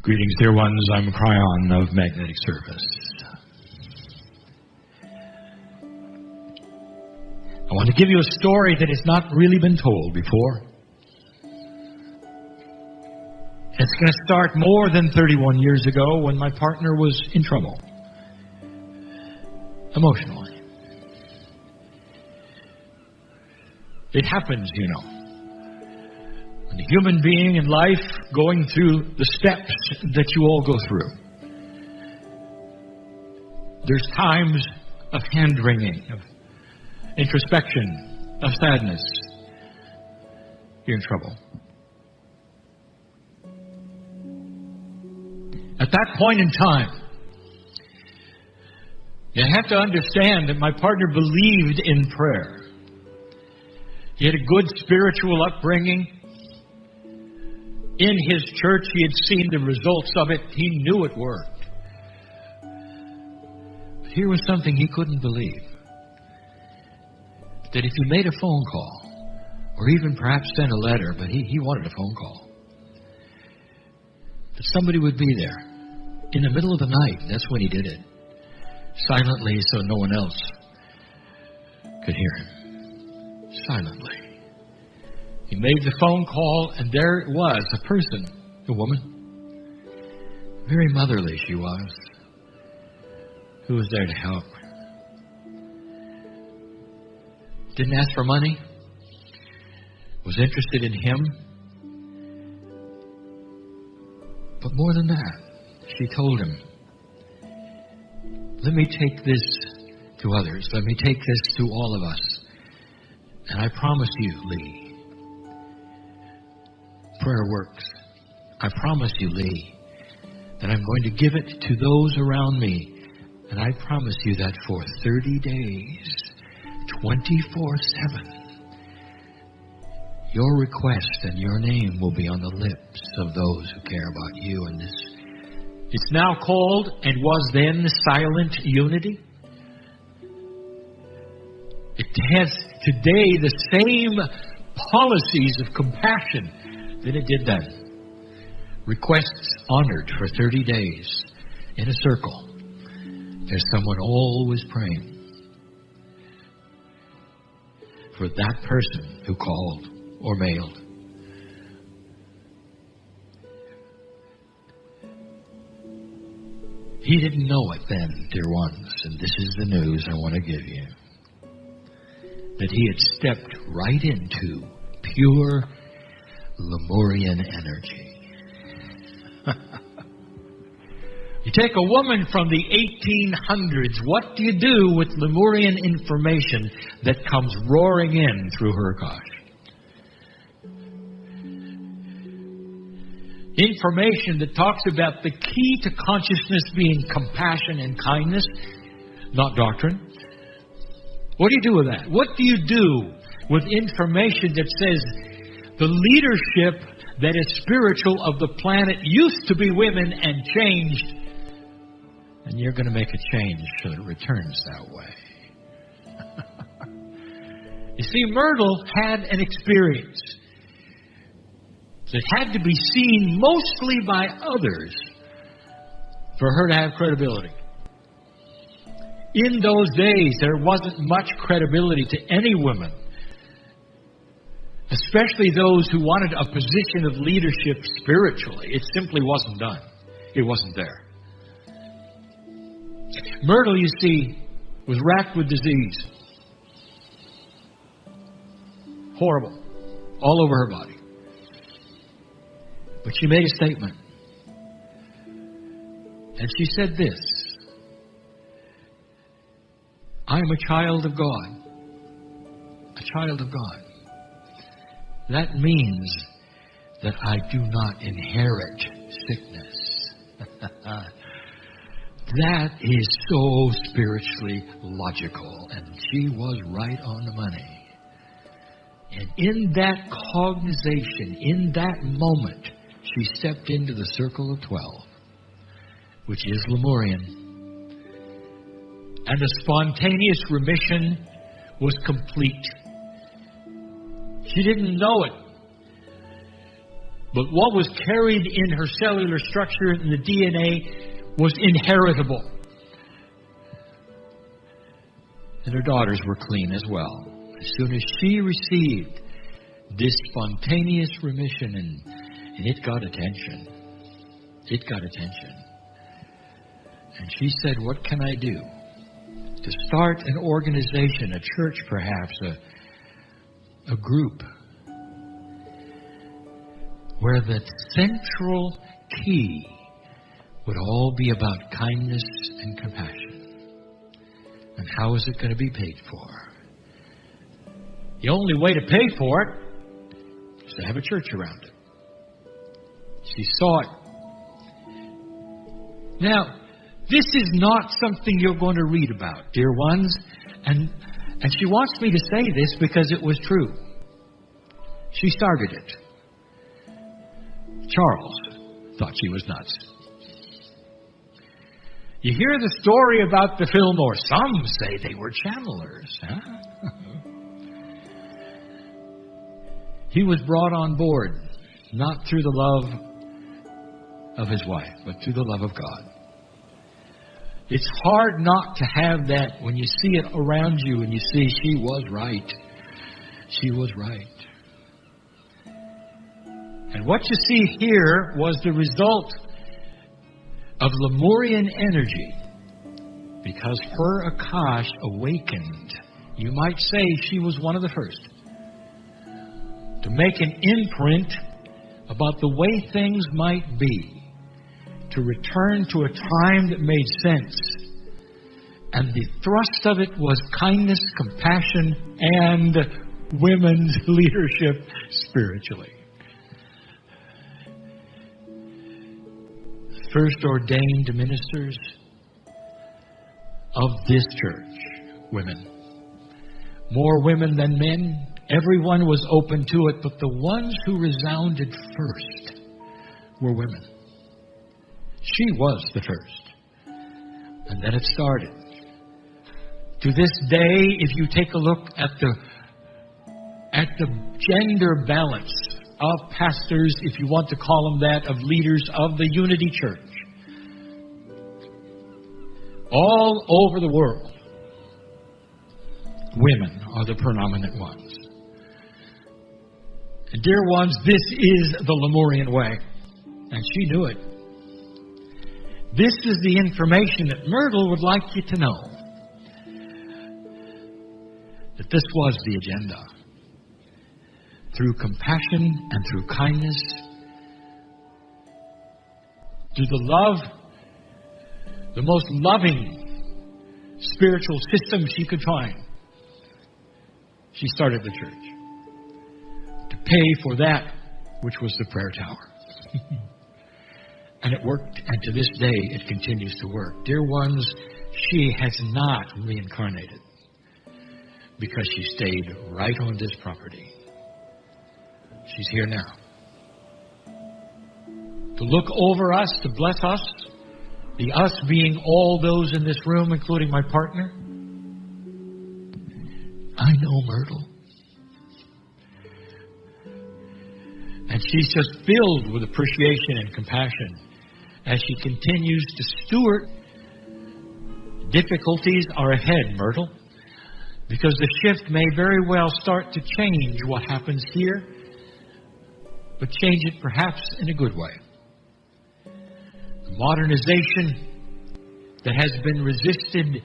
Greetings, dear ones. I'm Kryon of Magnetic Service. I want to give you a story that has not really been told before. It's going to start more than 31 years ago when my partner was in trouble, emotionally. It happens, you know. When a human being in life going through the steps that you all go through, there's times of hand-wringing, of introspection, of sadness. You're in trouble. At that point in time, you have to understand that my partner believed in prayer. He had a good spiritual upbringing. In his church, he had seen the results of it. He knew it worked. But here was something he couldn't believe. That if he made a phone call, or even perhaps sent a letter, but he wanted a phone call, that somebody would be there in the middle of the night. That's when he did it. Silently, so no one else could hear him. Silently. He made the phone call, and there it was, a person, a woman. Very motherly she was, who was there to help. Didn't ask for money. Was interested in him. But more than that, she told him, let me take this to others. Let me take this to all of us. And I promise you, Lee, prayer works. I promise you, Lee, that I'm going to give it to those around me. And I promise you that for 30 days, 24/7, your request and your name will be on the lips of those who care about you. And this, it's now called, and was then, silent unity. It has today the same policies of compassion that it did then. Requests honored for 30 days in a circle. There's someone always praying for that person who called or mailed. He didn't know it then, dear ones, and this is the news I want to give you. That he had stepped right into pure Lemurian energy. You take a woman from the 1800s, what do you do with Lemurian information that comes roaring in through her Akash? Information that talks about the key to consciousness being compassion and kindness, not doctrine. What do you do with that? What do you do with information that says the leadership that is spiritual of the planet used to be women and changed, and you're going to make a change so it returns that way? You see, Myrtle had an experience that had to be seen mostly by others for her to have credibility. In those days, there wasn't much credibility to any woman, especially those who wanted a position of leadership spiritually. It simply wasn't done. It wasn't there. Myrtle, you see, was racked with disease. Horrible. All over her body. But she made a statement. And she said this: I am a child of God. A child of God. That means that I do not inherit sickness. That is so spiritually logical. And she was right on the money. And in that cognization, in that moment, she stepped into the circle of 12, which is Lemurian. And a spontaneous remission was complete. She didn't know it. But what was carried in her cellular structure in the DNA was inheritable. And her daughters were clean as well. As soon as she received this spontaneous remission, and it got attention. It got attention. And she said, what can I do to start an organization, a church perhaps, a group, where the central key would all be about kindness and compassion? And how is it going to be paid for? The only way to pay for it is to have a church around it. She saw it. Now, this is not something you're going to read about, dear ones. And she wants me to say this because it was true. She started it. Charles thought she was nuts. You hear the story about the film, or some say they were channelers. Huh? He was brought on board, not through the love of his wife, but through the love of God. It's hard not to have that when you see it around you and you see she was right. She was right. And what you see here was the result of Lemurian energy, because her Akash awakened. You might say she was one of the first to make an imprint about the way things might be, to return to a time that made sense. And the thrust of it was kindness, compassion, and women's leadership spiritually. First ordained ministers of this church, women. More women than men. Everyone was open to it, but the ones who resounded first were women. She was the first. And then it started. To this day, if you take a look at the gender balance of pastors, if you want to call them that, of leaders of the Unity Church, all over the world, women are the predominant ones. And dear ones, this is the Lemurian way. And she knew it. This is the information that Myrtle would like you to know. That this was the agenda. Through compassion and through kindness, through the love, the most loving spiritual system she could find, she started the church to pay for that which was the prayer tower. And it worked, and to this day it continues to work. Dear ones, she has not reincarnated because she stayed right on this property. She's here now. To look over us, to bless us, the us being all those in this room, including my partner. I know Myrtle. And she's just filled with appreciation and compassion as she continues to steward. Difficulties are ahead, Myrtle, because the shift may very well start to change what happens here, but change it perhaps in a good way. The modernization that has been resisted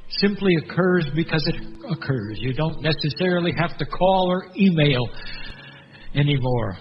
simply occurs because it occurs. You don't necessarily have to call or email anymore,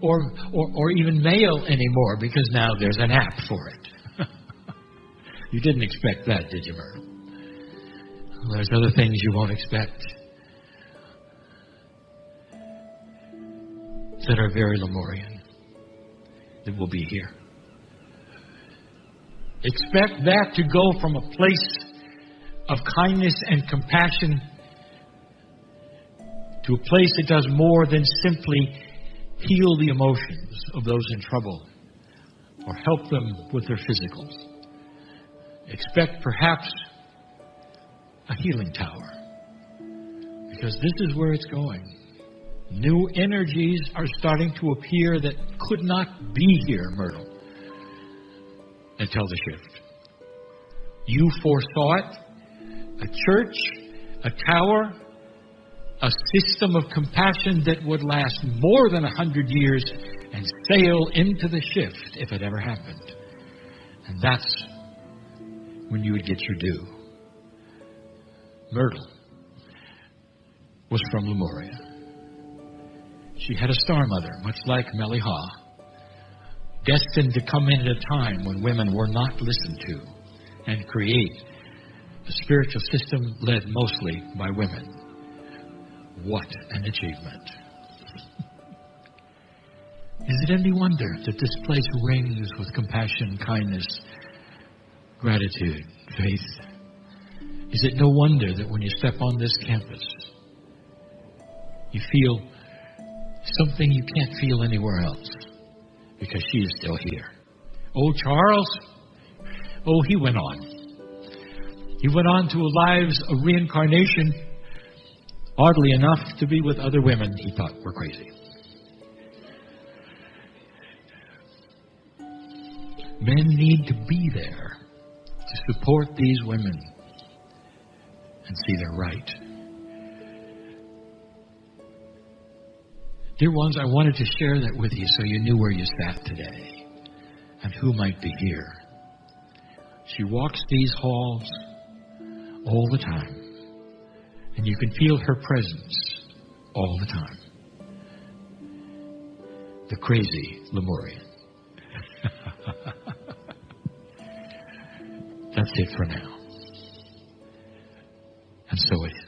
or even mail anymore, because now there's an app for it. You didn't expect that, did you, Myrtle? Well, there's other things you won't expect that are very Lemurian that will be here. Expect that to go from a place of kindness and compassion to a place that does more than simply heal the emotions of those in trouble or help them with their physicals. Expect perhaps a healing tower, because this is where it's going. New energies are starting to appear that could not be here, Myrtle, until the shift. You foresaw it. A church, a tower, a system of compassion that would last more than 100 years and sail into the shift if it ever happened. And that's when you would get your due. Myrtle was from Lemuria. She had a star mother, much like Meliha, destined to come in at a time when women were not listened to and create a spiritual system led mostly by women. What an achievement. Is it any wonder that this place rings with compassion, kindness, gratitude, faith? Is it no wonder that when you step on this campus, you feel something you can't feel anywhere else? Because she is still here. Oh, Charles. Oh, he went on. He went on to lives of reincarnation, oddly enough, to be with other women he thought were crazy. Men need to be there to support these women and see they're right. Dear ones, I wanted to share that with you so you knew where you sat today and who might be here. She walks these halls all the time, and you can feel her presence all the time. The crazy Lemurian. That's it for now. And so it is.